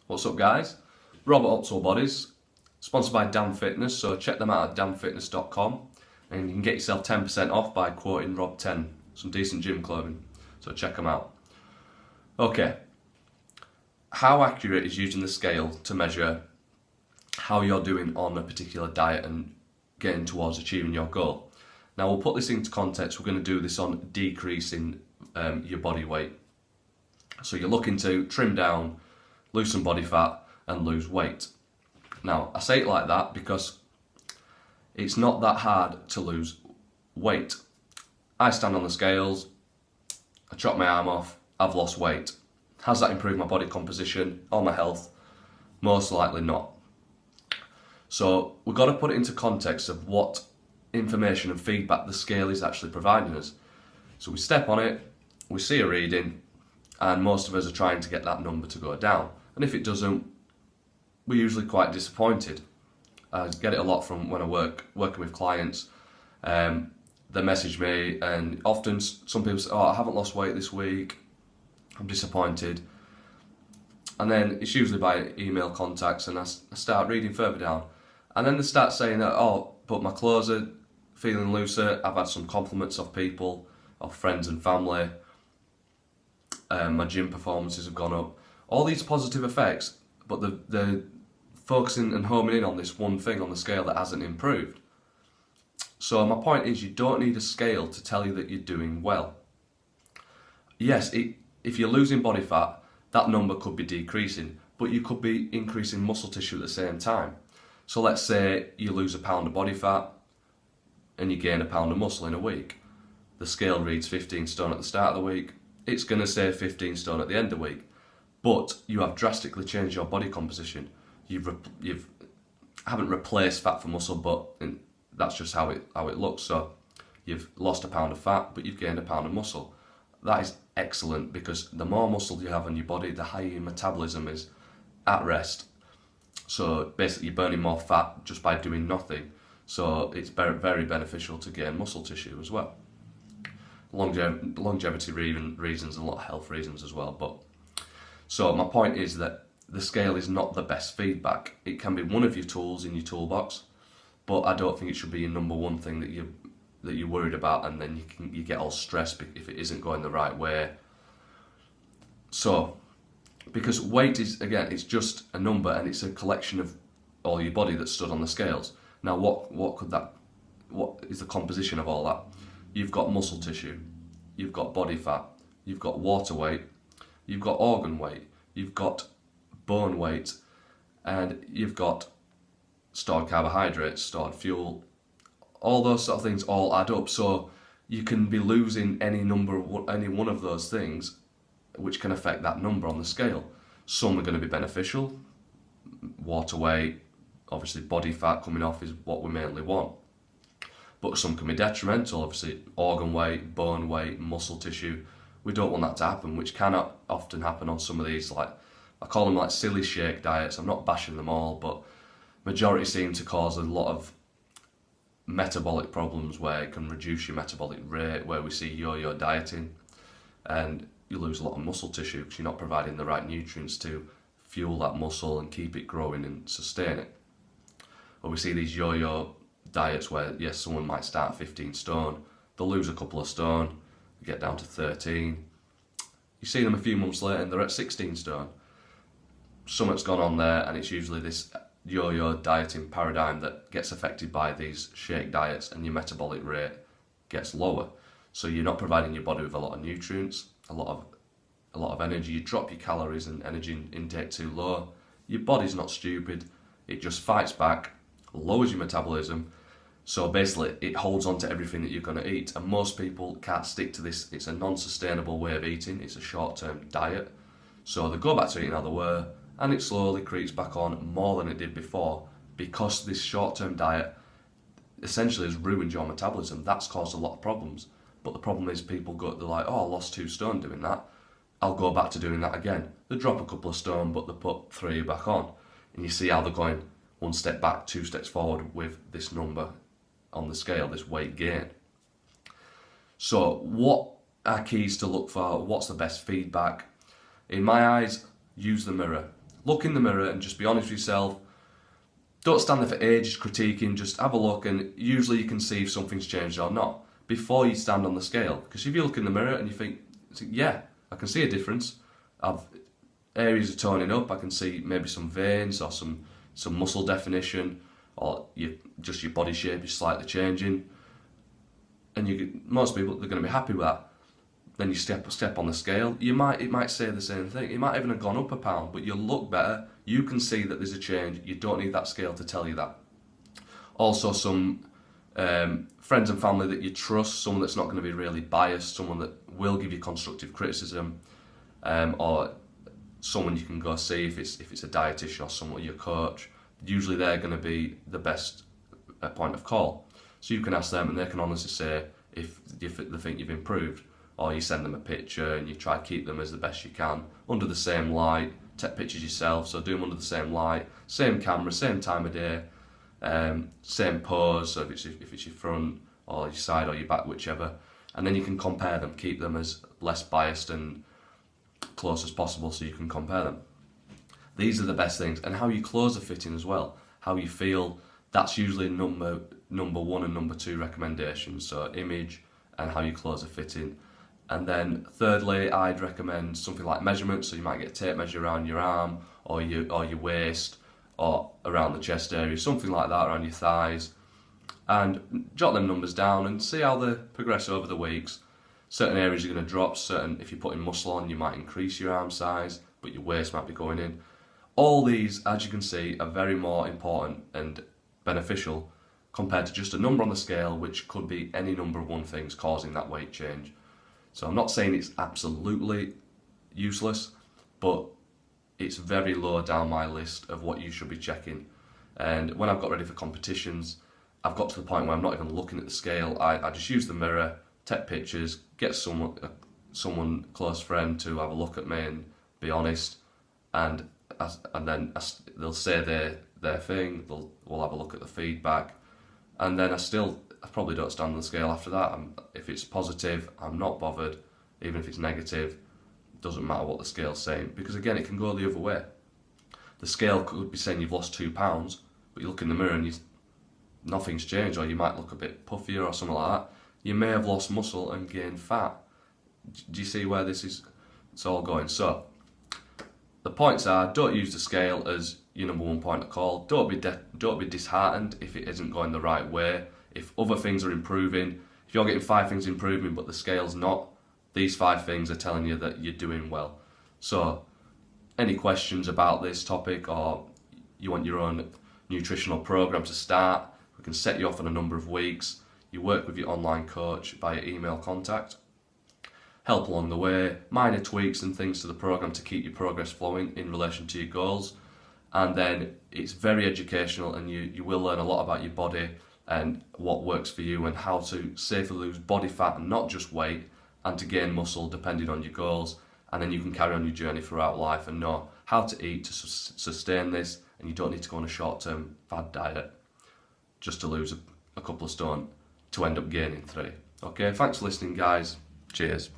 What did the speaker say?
What's up, guys? Rob at Optimal Bodies, sponsored by Damn Fitness, so check them out at damnfitness.com and you can get yourself 10% off by quoting Rob10, some decent gym clothing, so check them out. Okay, how accurate is using the scale to measure how you're doing on a particular diet and getting towards achieving your goal? Now we'll put this into context. We're going to do this on decreasing your body weight. So you're looking to trim down, lose some body fat and lose weight. Now I say it like that because it's not that hard to lose weight. I stand on the scales, I chop my arm off, I've lost weight. Has that improved my body composition or my health? Most likely not. So we've got to put it into context of what information and feedback the scale is actually providing us. So we step on it, we see a reading, and most of us are trying to get that number to go down. And if it doesn't, we're usually quite disappointed. I get it a lot from when I working with clients. They message me, and often some people say, "Oh, I haven't lost weight this week. I'm disappointed." And then it's usually by email contacts, and I start reading further down, and then they start saying that, "Oh, but my clothes are feeling looser. I've had some compliments of people, of friends and family. My gym performances have gone up." All these positive effects, but they're focusing and homing in on this one thing on the scale that hasn't improved. So my point is, you don't need a scale to tell you that you're doing well. Yes, if you're losing body fat, that number could be decreasing, but you could be increasing muscle tissue at the same time. So let's say you lose a pound of body fat and you gain a pound of muscle in a week. The scale reads 15 stone at the start of the week. It's going to say 15 stone at the end of the week. But you have drastically changed your body composition. You haven't replaced fat for muscle, but that's just how it looks. So you've lost a pound of fat, but you've gained a pound of muscle. That is excellent, because the more muscle you have in your body, the higher your metabolism is at rest. So basically you're burning more fat just by doing nothing. So it's very, very beneficial to gain muscle tissue as well. Longevity reasons and a lot of health reasons as well. But so my point is that the scale is not the best feedback. It can be one of your tools in your toolbox, but I don't think it should be your number one thing that you're worried about, and then you get all stressed if it isn't going the right way. So, because weight is, again, it's just a number, and it's a collection of all your body that's stood on the scales. Now what is the composition of all that? You've got muscle tissue, you've got body fat, you've got water weight, you've got organ weight, you've got bone weight, and you've got stored carbohydrates, stored fuel. All those sort of things all add up. So you can be losing any one of those things, which can affect that number on the scale. Some are going to be beneficial. Water weight, obviously body fat coming off is what we mainly want. But some can be detrimental, obviously organ weight, bone weight, muscle tissue. We don't want that to happen, which can often happen on some of these, like, I call them like silly shake diets. I'm not bashing them all, but majority seem to cause a lot of metabolic problems, where it can reduce your metabolic rate, where we see yo-yo dieting, and you lose a lot of muscle tissue because you're not providing the right nutrients to fuel that muscle and keep it growing and sustain it. Or we see these yo-yo diets where, yes, someone might start 15 stone, they'll lose a couple of stone, get down to 13. You see them a few months later and they're at 16 stone. Something's gone on there, and it's usually this yo-yo dieting paradigm that gets affected by these shake diets, and your metabolic rate gets lower. So you're not providing your body with a lot of nutrients, a lot of energy. You drop your calories and energy intake too low. Your body's not stupid. It just fights back, lowers your metabolism. So basically it holds on to everything that you're going to eat, and most people can't stick to this. It's a non-sustainable way of eating. It's a short-term diet. So they go back to eating how they were, and it slowly creeps back on more than it did before, because this short-term diet essentially has ruined your metabolism. That's caused a lot of problems. But the problem is, people they're like, "Oh, I lost 2 stone doing that. I'll go back to doing that again." They drop a couple of stone, but they put 3 back on. And you see how they're going 1 step back, 2 steps forward with this number on the scale, this weight gain. So what are keys to look for? What's the best feedback? In my eyes, use the mirror. look in the mirror and just be honest with yourself. Don't stand there for ages critiquing, just have a look, and usually you can see if something's changed or not before you stand on the scale. Because if you look in the mirror and you think, yeah, I can see a difference, areas are toning up, I can see maybe some veins or some muscle definition, or your body shape is slightly changing, and most people, they're going to be happy with that. Then you step on the scale, it might say the same thing, it might even have gone up a pound, but you'll look better, you can see that there's a change, you don't need that scale to tell you that. Also some friends and family that you trust, someone that's not going to be really biased, someone that will give you constructive criticism, or someone you can go see if it's a dietitian or someone, your coach. Usually they're going to be the best point of call. So you can ask them and they can honestly say if they think you've improved, or you send them a picture and you try to keep them as the best you can, under the same light, take pictures yourself, so do them under the same light, same camera, same time of day, same pose, so if it's your front or your side or your back, whichever, and then you can compare them, keep them as less biased and close as possible so you can compare them. These are the best things, and how you close a fitting as well, how you feel, that's usually number 1 and number 2 recommendations, so image and how you close a fitting. And then thirdly, I'd recommend something like measurements, so you might get a tape measure around your arm or your waist or around the chest area, something like that, around your thighs, and jot them numbers down and see how they progress over the weeks. Certain areas are going to drop, if you're putting muscle on, you might increase your arm size, but your waist might be going in. All these, as you can see, are very more important and beneficial compared to just a number on the scale, which could be any number of things causing that weight change. So I'm not saying it's absolutely useless, but it's very low down my list of what you should be checking. And when I've got ready for competitions, I've got to the point where I'm not even looking at the scale. I just use the mirror, take pictures, get someone close friend to have a look at me and be honest, and then they'll say their thing. We'll have a look at the feedback, and then I probably don't stand on the scale after that. If it's positive, I'm not bothered. Even if it's negative, doesn't matter what the scale's saying, because again, it can go the other way. The scale could be saying you've lost 2 pounds, but you look in the mirror and nothing's changed, or you might look a bit puffier or something like that. You may have lost muscle and gained fat. Do you see where it's all going? So the points are: don't use the scale as your number 1 point of call. Don't be disheartened if it isn't going the right way. If other things are improving, if you're getting 5 things improving but the scale's not, these 5 things are telling you that you're doing well. So any questions about this topic, or you want your own nutritional program to start, we can set you off on a number of weeks. You work with your online coach via email contact. Help along the way, minor tweaks and things to the program to keep your progress flowing in relation to your goals. And then it's very educational, and you will learn a lot about your body and what works for you, and how to safely lose body fat and not just weight, and to gain muscle depending on your goals. And then you can carry on your journey throughout life and know how to eat to sustain this, and you don't need to go on a short-term fad diet just to lose a couple of stone to end up gaining 3. Okay, thanks for listening, guys. Cheers.